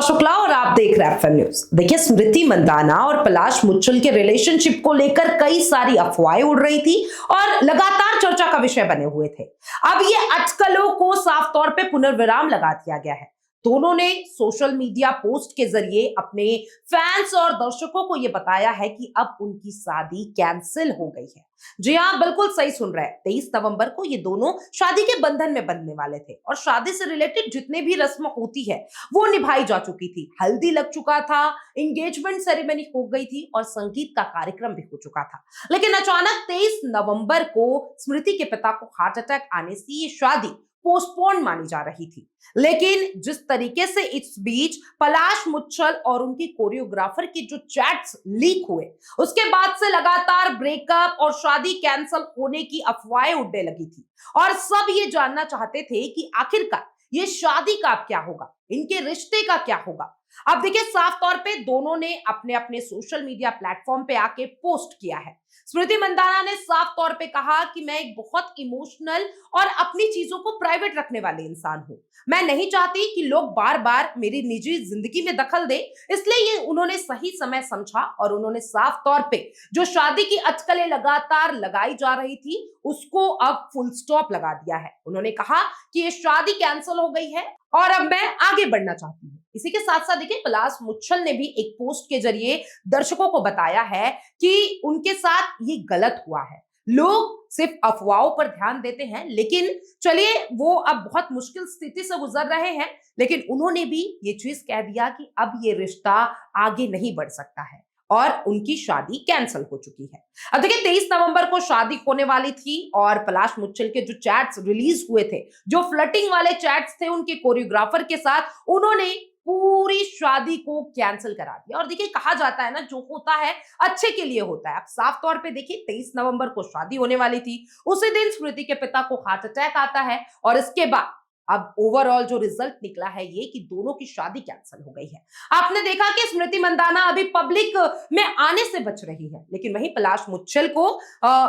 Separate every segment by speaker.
Speaker 1: शुक्ला और आप देख रहे हैं एफएम न्यूज। देखिए, स्मृति मंदाना और पलाश मुच्छल के रिलेशनशिप को लेकर कई सारी अफवाहें उड़ रही थी और लगातार चर्चा का विषय बने हुए थे। अब ये अटकलों को साफ तौर पे पुनर्विराम लगा दिया गया है। दोनों ने सोशल मीडिया पोस्ट के जरिए अपने फैंस और दर्शकों को यह बताया है कि अब उनकी शादी कैंसिल हो गई है। जी हाँ, बिल्कुल सही सुन रहे हैं। 23 नवंबर को ये दोनों शादी के बंधन में बंधने वाले थे और शादी से रिलेटेड जितने भी रस्म होती है वो निभाई जा चुकी थी। हल्दी लग चुका था, एंगेजमेंट सेरेमनी हो गई थी और संगीत का कार्यक्रम भी हो चुका था। लेकिन अचानक 23 नवंबर को स्मृति के पिता को हार्ट अटैक आने से ये शादी पोस्टपोन मानी जा रही थी। लेकिन जिस तरीके से इस बीच पलाश मुच्छल और उनकी कोरियोग्राफर की जो चैट्स लीक हुए, उसके बाद से लगातार ब्रेकअप और शादी कैंसिल होने की अफवाहें उड़ने लगी थी और सब ये जानना चाहते थे कि आखिरकार ये शादी का अब क्या होगा, इनके रिश्ते का क्या होगा। अब देखिए, साफ तौर पे दोनों ने अपने अपने सोशल मीडिया प्लेटफॉर्म पे आके पोस्ट किया है। स्मृति मंदाना ने साफ तौर पे कहा कि मैं एक बहुत इमोशनल और अपनी चीजों को प्राइवेट रखने वाले इंसान हूं। मैं नहीं चाहती कि लोग बार बार मेरी निजी जिंदगी में दखल दे, इसलिए ये उन्होंने सही समय समझा और उन्होंने साफ तौर पे जो शादी की अटकलें लगातार लगाई जा रही थी उसको अब फुल स्टॉप लगा दिया है। उन्होंने कहा कि ये शादी कैंसिल हो गई है और अब मैं आगे बढ़ना चाहती हूँ। इसी के साथ साथ देखिए, पलाश मुच्छल ने भी एक पोस्ट के जरिए दर्शकों को बताया है कि उनके साथ ये गलत हुआ है। लोग सिर्फ अफवाहों पर ध्यान देते हैं, लेकिन चलिए, वो अब बहुत मुश्किल स्थिति से गुजर रहे हैं, लेकिन उन्होंने भी ये चीज कह दिया कि अब ये रिश्ता आगे नहीं बढ़ सकता है और उनकी शादी कैंसिल हो चुकी है। अब देखिए, 23 नवंबर को शादी होने वाली थी और पलाश मुच्छल के जो चैट्स रिलीज हुए थे, जो फ्लर्टिंग वाले चैट्स थे उनके कोरियोग्राफर के साथ, उन्होंने पूरी शादी को कैंसिल करा दिया। और देखिए, कहा जाता है ना, जो होता है अच्छे के लिए होता है। अब साफ तौर पे देखिए, 23 नवंबर को शादी होने वाली थी, उसी दिन स्मृति के पिता को हार्ट अटैक आता है और इसके बाद अब ओवरऑल जो रिजल्ट निकला है ये कि दोनों की शादी कैंसिल हो गई है। आपने देखा कि स्मृति मंदाना अभी पब्लिक में आने से बच रही है, लेकिन वहीं पलाश मुच्छल को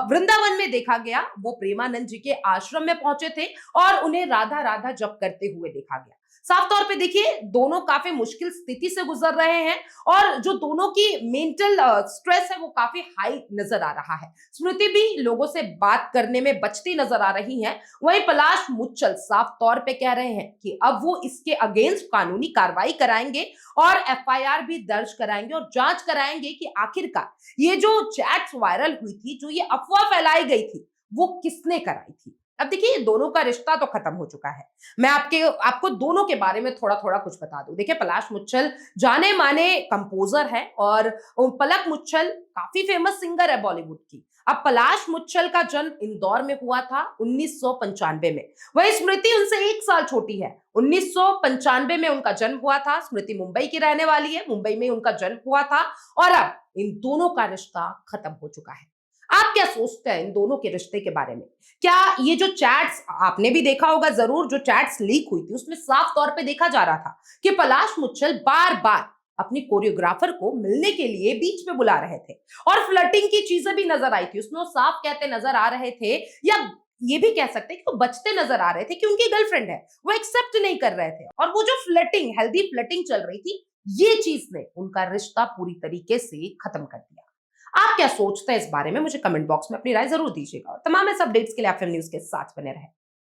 Speaker 1: वृंदावन में देखा गया। वो प्रेमानंद जी के आश्रम में पहुंचे थे और उन्हें राधा राधा जप करते हुए देखा गया। साफ तौर पे देखिए, दोनों काफी मुश्किल स्थिति से गुजर रहे हैं और जो दोनों की मेंटल स्ट्रेस है वो काफी हाई नजर आ रहा है। स्मृति भी लोगों से बात करने में बचती नजर आ रही है। वहीं पलाश मुच्छल साफ तौर पे कह रहे हैं कि अब वो इसके अगेंस्ट कानूनी कार्रवाई कराएंगे और एफआईआर भी दर्ज कराएंगे और जांच कराएंगे कि आखिरकार ये जो चैट्स वायरल हुई थी, जो ये अफवाह फैलाई गई थी, वो किसने कराई थी। अब देखिए, दोनों का रिश्ता तो खत्म हो चुका है। मैं आपको दोनों के बारे में थोड़ा थोड़ा कुछ बता दूं। देखिए, पलाश मुच्छल जाने माने कंपोजर है और पलक मुच्छल काफी फेमस सिंगर है बॉलीवुड की। अब पलाश मुच्छल का जन्म इंदौर में हुआ था 1995 में। वही स्मृति उनसे 1 साल छोटी है। 1995 में उनका जन्म हुआ था। स्मृति मुंबई की रहने वाली है, मुंबई में उनका जन्म हुआ था और अब इन दोनों का रिश्ता खत्म हो चुका है। आप क्या सोचते हैं इन दोनों के रिश्ते के बारे में? क्या ये जो चैट्स आपने भी देखा होगा जरूर, जो चैट्स लीक हुई थी उसमें साफ तौर पे देखा जा रहा था कि पलाश मुच्छल बार बार अपनी कोरियोग्राफर को मिलने के लिए बीच में बुला रहे थे और फ्लर्टिंग की चीजें भी नजर आई थी। उसमें वो साफ कहते नजर आ रहे थे, या ये भी कह सकते हैं कि वो बचते नजर आ रहे थे कि उनकी गर्लफ्रेंड है, वो एक्सेप्ट नहीं कर रहे थे। और वो जो फ्लर्टिंग, हेल्दी फ्लर्टिंग चल रही थी, ये चीज ने उनका रिश्ता पूरी तरीके से खत्म कर दिया। आप क्या सोचते हैं इस बारे में? मुझे कमेंट बॉक्स में अपनी राय जरूर दीजिएगा और तमाम ऐसे अपडेट्स के लिए एफएम न्यूज के साथ बने रहें।